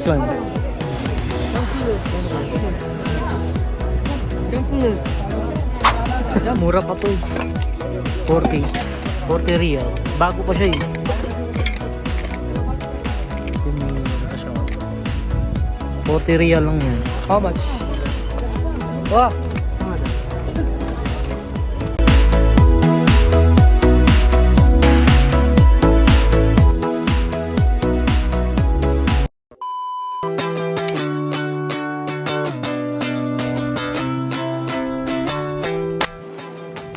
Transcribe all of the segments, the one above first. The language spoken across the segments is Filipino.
this one? Yeah, mura pa to. 40 real. Bago pa siya eh. Ito siya. 40 real lang yan. How much? Wow!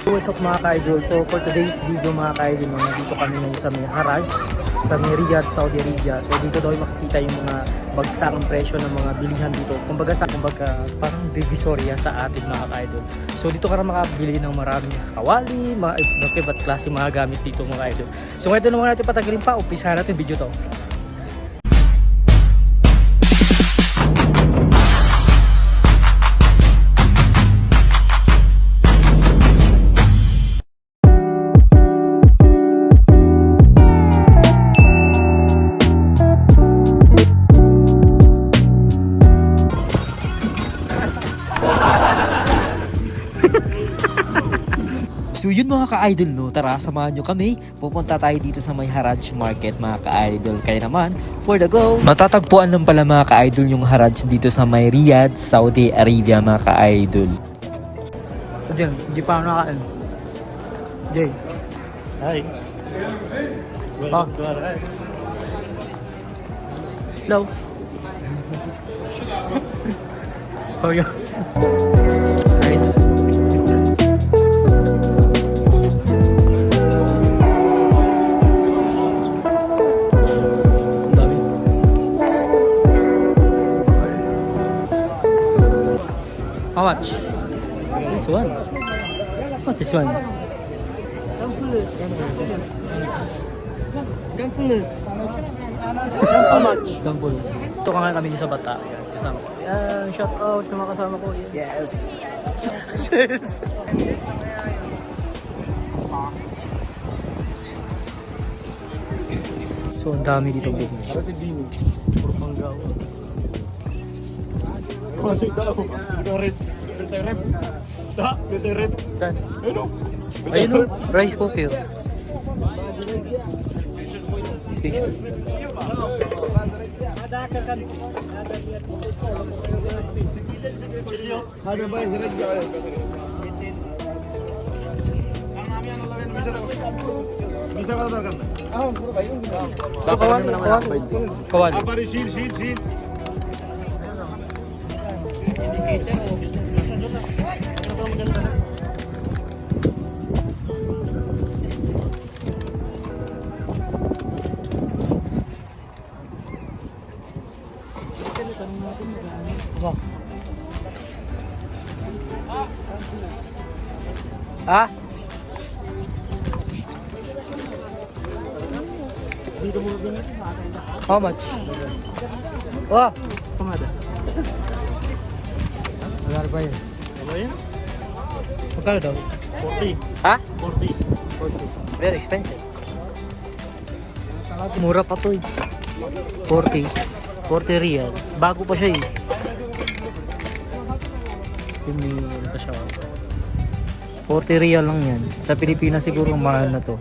What's up mga ka-idol? So for today's video mga ka-idol, nandito kami ngayon sa may Haraj, sa may Riyadh, Saudi Arabia. So dito daw makikita yung mga bagsakang presyo ng mga bilihan dito. Kumbaga parang divisoria sa atin mga ka-idol. So dito ka na makabili ng maraming kawali, mga iba't klase mga gamit dito mga ka-idol. So ngayon naman natin patagalin pa, umpisahan natin video to. So yun mga ka-idol, no, tara samahan nyo kami. Pupunta tayo dito sa may Haraj Market mga ka-idol. Kaya naman, for the go! Matatagpuan lang pala mga ka-idol yung Haraj dito sa may Riyadh, Saudi Arabia mga ka-idol. Diyan, hindi pa ako nakain. Jay. Hi. Oh. Hello. Oh yeah. How much? This one. What's this one? Gampulos. How much? Gampulos. Ito ka nga kami sa bata. Yan, kasama ko. Yan, shout out sa mga kasama ko. Yan. Yes. Yes. So, ang dami dito. Para si Dino. Puro panggaw. Saan? Ayun o, rice cooker. Station. Kawan. Ah? How much? Wah, pangada. Magkano ba yun? Ano yun? Magkano daw? 40. Ha? 40. Very expensive. Mura pa to eh. 40 real. Bago pa siya eh. Ano pa siya? 40 real lang yan. Sa Pilipinas siguro mahal na to.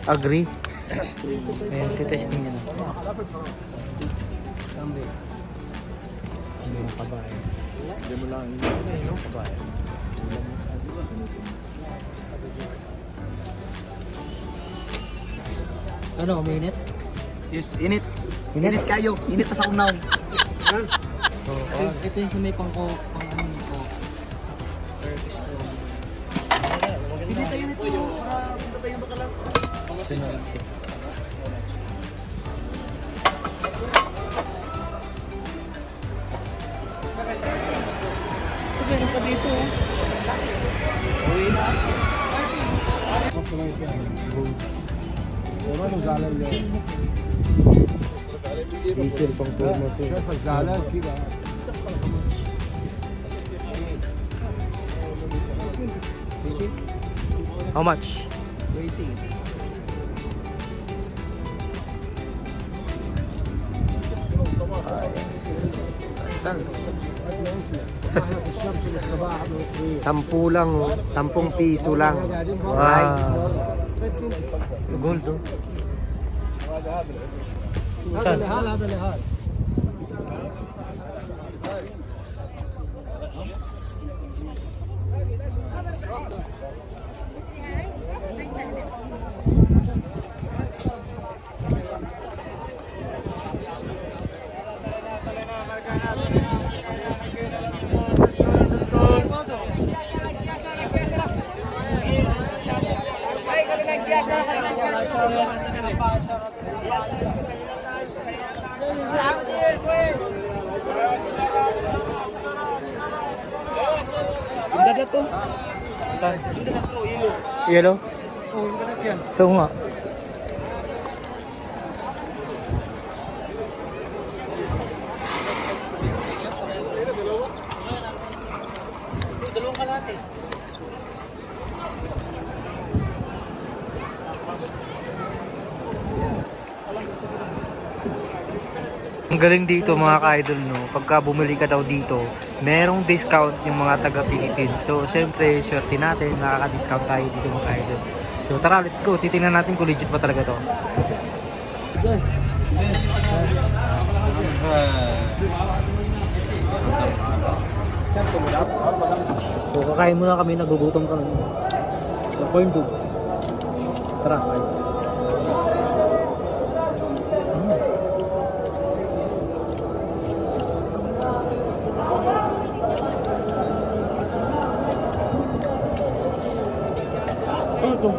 Agree? Ayan, titesting niya na. Ano yung kabayan? Hindi mo lang yun. Kabayan. Ano, uminit? Yes, init. Init? Init kayo. Init pa sa unaw. Oo. Ito yung sa may pang ano nito. Init tayo nito. Para punta tayo baka lang. Ito meron pa dito. Uwi na. Diesel pang forma to. Pagsalan, figa. How much? Saan? 10 lang, 10 piso lang. Wow. Gold, oh. Saan? Saan? Yellow? Ito nga. Ang galing dito mga ka-idol, no? Pagka bumili ka daw dito, merong discount yung mga taga-Philippines. So, syempre, swerte natin, nakaka-discount tayo dito mga ka-idol. So, tara, let's go. Titingnan natin kung legit pa talaga to. So, kakain muna kami, nagugutom kami. So, corn dog. Tara, sakay. Ito.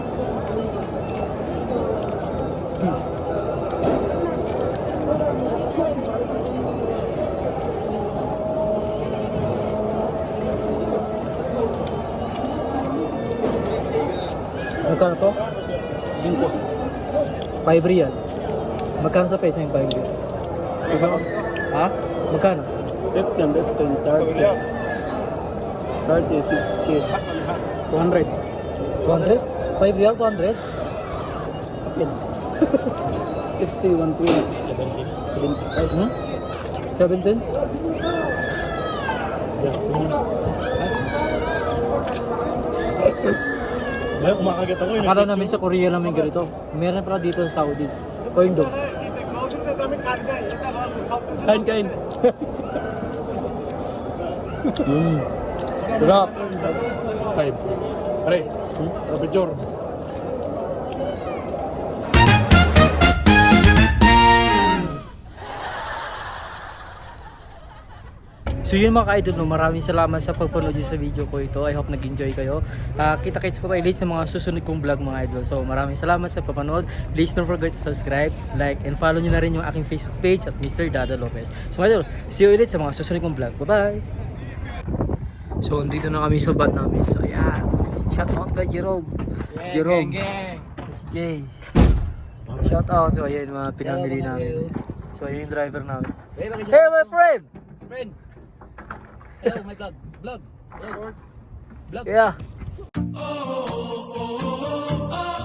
Magkano to? 5. 5 real. Magkano sa peso yung 5 real? Ha? Magkano? 15, 30, 30, 60, 200. 200? 5 real, 200? 60, 120, 75. Hmm? 17? Ngayon, kumakagat ako Akala namin sa Korea namin ganito. Meron pala dito sa Saudi. Corn dog. Kain. Sarap. 5. Pare, picture. So yun mga ka-idol, no, maraming salamat sa pagpanood nyo sa video ko ito. I hope nag-enjoy kayo. Kita-kits po tayo ulit sa mga susunod kong vlog mga idol. So maraming salamat sa pagpanood. Please don't forget to subscribe, like, and follow nyo na rin yung aking Facebook page at Mr. Dada Lopez. So mga idol, see you ulit sa mga susunod kong vlog. Bye-bye! So andito na kami sa bat namin. So ayan, shout out kay Jerome. Jerome. Si Jay. Shout out. So ayan mga pinamili namin. So ayan yung driver namin. Hey my friend! Friend. Hello, my vlog. Vlog. Hello. Vlog. Yeah. oh, oh, oh, oh.